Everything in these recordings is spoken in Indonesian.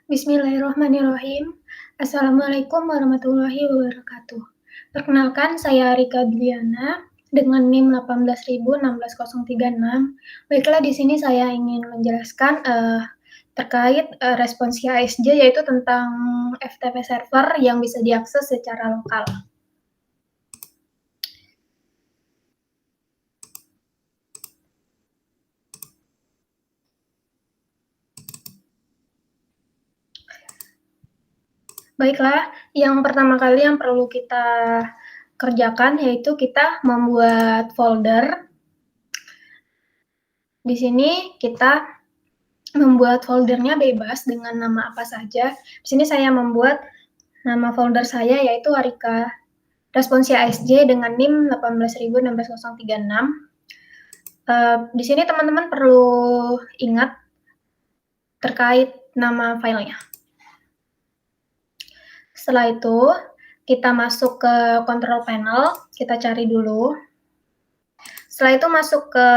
Bismillahirrahmanirrahim. Assalamualaikum warahmatullahi wabarakatuh. Perkenalkan, saya Rika Dwiana dengan NIM 18.16036. Baiklah, di sini saya ingin menjelaskan terkait responsi ASJ, yaitu tentang FTP server yang bisa diakses secara lokal. Baiklah, yang pertama kali yang perlu kita kerjakan yaitu kita membuat folder. Di sini kita membuat foldernya bebas dengan nama apa saja. Di sini saya membuat nama folder saya yaitu Arika Responsi ASJ dengan NIM 18.16036. Di sini teman-teman perlu ingat terkait nama filenya. Setelah itu, kita masuk ke control panel, kita cari dulu. Setelah itu masuk ke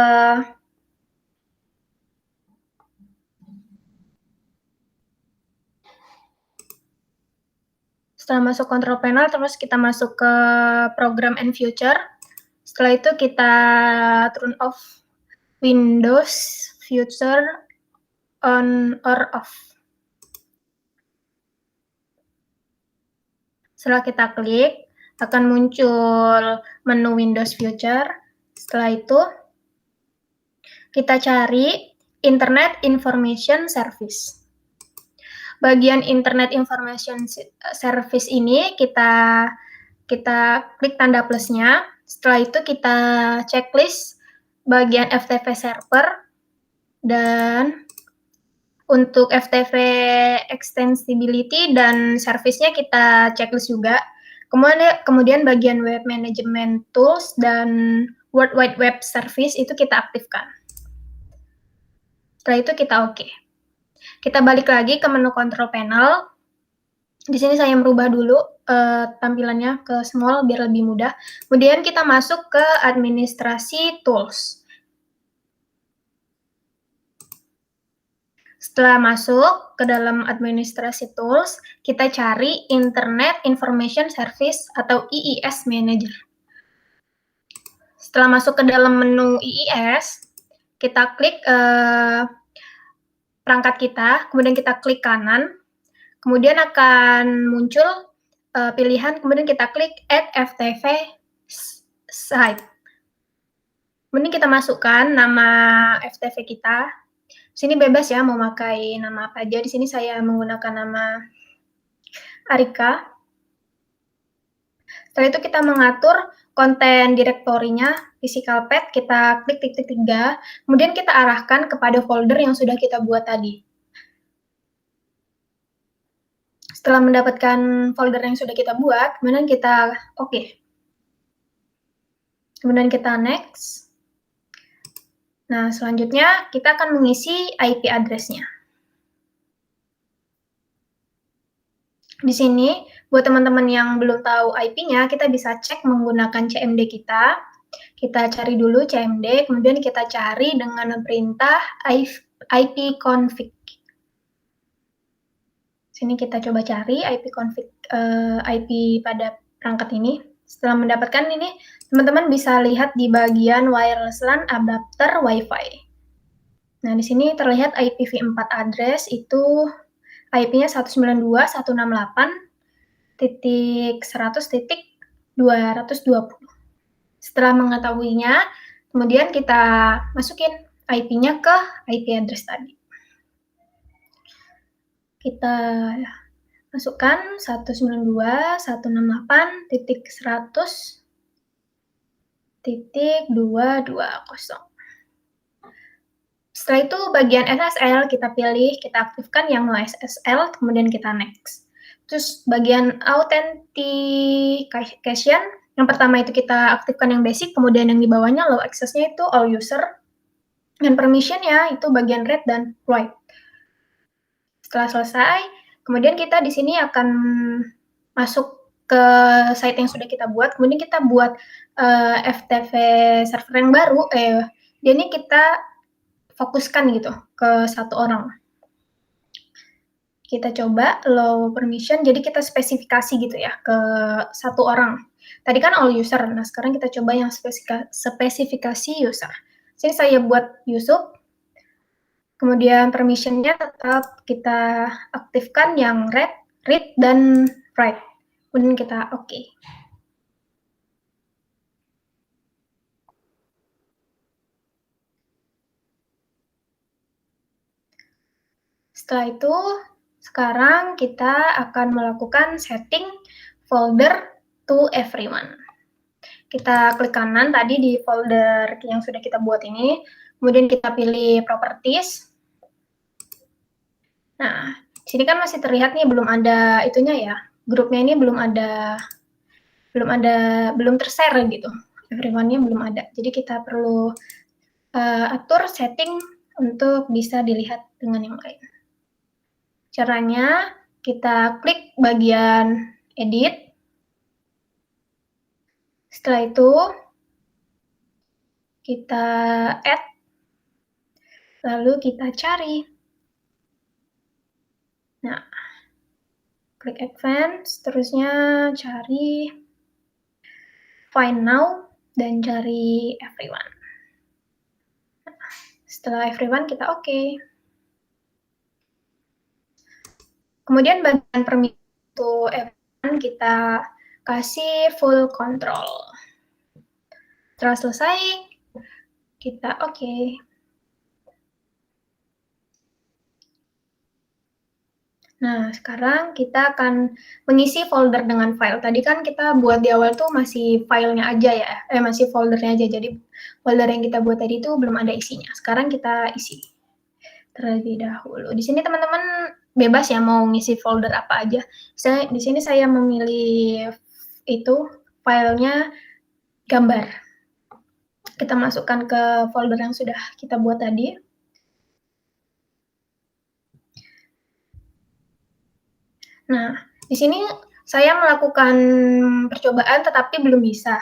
Setelah masuk control panel, terus kita masuk ke program and future. Setelah itu kita turn off Windows future on or off. Setelah kita klik, akan muncul menu Windows Future. Setelah itu, kita cari Internet Information Service. Bagian Internet Information Service ini kita klik tanda plusnya. Setelah itu kita checklist bagian FTP server, dan untuk FTP extensibility dan service-nya kita checklist juga. Kemudian bagian web management tools dan World Wide Web service itu kita aktifkan. Setelah itu kita oke. Kita balik lagi ke menu control panel. Di sini saya merubah dulu tampilannya ke small biar lebih mudah. Kemudian kita masuk ke administrasi tools. Setelah masuk ke dalam administrasi tools, kita cari Internet Information Service atau IIS Manager. Setelah masuk ke dalam menu IIS, kita klik perangkat kita, kemudian kita klik kanan, kemudian akan muncul pilihan, kemudian kita klik Add FTP Site. Kemudian kita masukkan nama FTP kita. Di sini bebas ya, mau pakai nama apa aja. Di sini saya menggunakan nama Arika. Setelah itu kita mengatur konten direktorinya, physical path, kita klik titik 3, kemudian kita arahkan kepada folder yang sudah kita buat tadi. Setelah mendapatkan folder yang sudah kita buat, kemudian kita oke. Kemudian kita next. Nah, selanjutnya kita akan mengisi IP address-nya. Di sini, buat teman-teman yang belum tahu IP-nya, kita bisa cek menggunakan CMD kita. Kita cari dulu CMD, kemudian kita cari dengan perintah ipconfig. Sini kita coba cari ipconfig IP pada perangkat ini. Setelah mendapatkan ini, teman-teman bisa lihat di bagian wireless LAN adapter Wi-Fi. Nah, di sini terlihat IPv4 address itu IP-nya 192.168.100.220. Setelah mengetahuinya, kemudian kita masukin IP-nya ke IP address tadi. Kita masukkan 192.168.100.220. Setelah itu bagian SSL kita pilih, kita aktifkan yang no SSL, kemudian kita next. Terus bagian authentication, yang pertama itu kita aktifkan yang basic, kemudian yang di bawahnya low access-nya itu all user, dan permission-nya itu bagian read dan write. Setelah selesai, kemudian kita di sini akan masuk ke site yang sudah kita buat, kemudian kita buat FTP server yang baru, jadi kita fokuskan gitu ke satu orang. Kita coba allow permission, jadi kita spesifikasi gitu ya ke satu orang. Tadi kan all user, nah sekarang kita coba yang spesifikasi user. Sini saya buat Yusuf, kemudian permission-nya tetap kita aktifkan yang read dan write. Kemudian kita oke. Setelah itu, sekarang kita akan melakukan setting folder to everyone. Kita klik kanan tadi di folder yang sudah kita buat ini, kemudian kita pilih properties. Nah, sini kan masih terlihat nih belum ada itunya ya, grupnya ini belum tershare gitu, everyone-nya belum ada. Jadi kita perlu atur setting untuk bisa dilihat dengan yang lain. Caranya, kita klik bagian edit. Setelah itu, kita add, lalu kita cari. Nah, klik advance, terusnya cari find now, dan cari everyone. Setelah everyone, kita oke. Kemudian bagian permission to everyone kita kasih full control. Setelah selesai, kita oke. Nah, sekarang kita akan mengisi folder dengan file. Tadi kan kita buat di awal tuh masih filenya aja ya, masih foldernya aja. Jadi folder yang kita buat tadi itu belum ada isinya. Sekarang kita isi terlebih dahulu. Di sini teman-teman bebas ya mau ngisi folder apa aja. Di sini saya memilih itu filenya gambar. Kita masukkan ke folder yang sudah kita buat tadi. Nah, di sini saya melakukan percobaan tetapi belum bisa.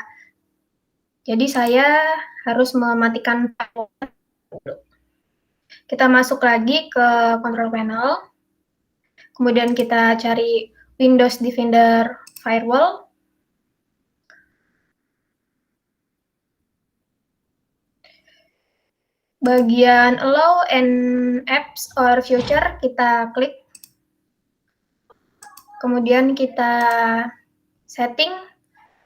Jadi saya harus mematikan firewall. Kita masuk lagi ke control panel. Kemudian kita cari Windows Defender Firewall. Bagian Allow and Apps or Future kita klik. Kemudian kita setting,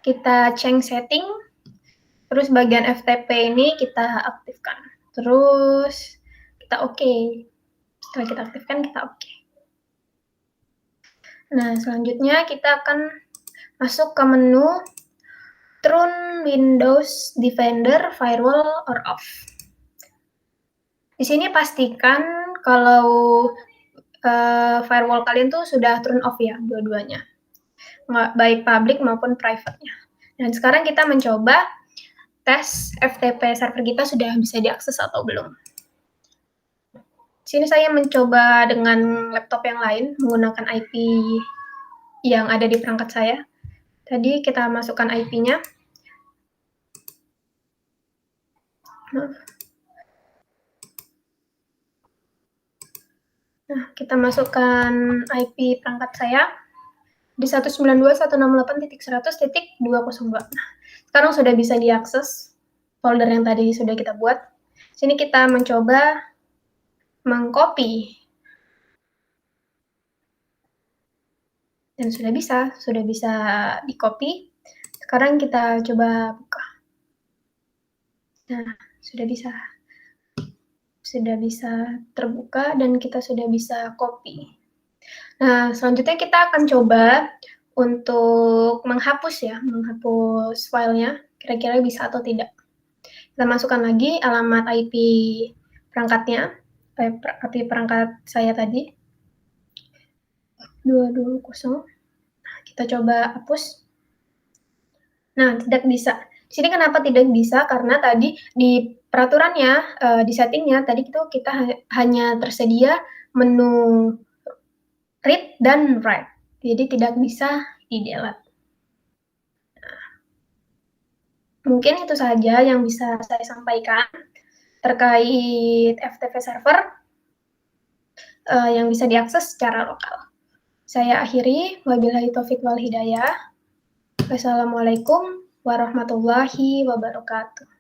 kita change setting. Terus bagian FTP ini kita aktifkan. Terus kita oke. Setelah kita aktifkan, kita oke. Nah, selanjutnya kita akan masuk ke menu Turn Windows Defender Firewall or Off. Di sini pastikan kalau firewall kalian tuh sudah turn off ya, dua-duanya. Baik public maupun private-nya. Dan sekarang kita mencoba tes FTP server kita sudah bisa diakses atau belum. Sini saya mencoba dengan laptop yang lain menggunakan IP yang ada di perangkat saya. Tadi kita masukkan IP-nya. Nah, kita masukkan IP perangkat saya di 192.168.100.202. Nah, sekarang sudah bisa diakses folder yang tadi sudah kita buat. Sini kita mencoba mengcopy. Dan sudah bisa di-copy. Sekarang kita coba buka. Nah, sudah bisa terbuka dan kita sudah bisa copy. Nah, selanjutnya kita akan coba untuk menghapus filenya, kira-kira bisa atau tidak. Kita masukkan lagi alamat IP perangkatnya, IP perangkat saya tadi, 220. Nah, kita coba hapus. Nah, tidak bisa. Di sini kenapa tidak bisa? Karena tadi di peraturannya, di settingnya, tadi itu kita hanya tersedia menu read dan write. Jadi tidak bisa di-delete. Nah, mungkin itu saja yang bisa saya sampaikan terkait FTP server. yang bisa diakses secara lokal. Saya akhiri, wabillahi taufiq wal hidayah. Wassalamualaikum warahmatullahi wabarakatuh.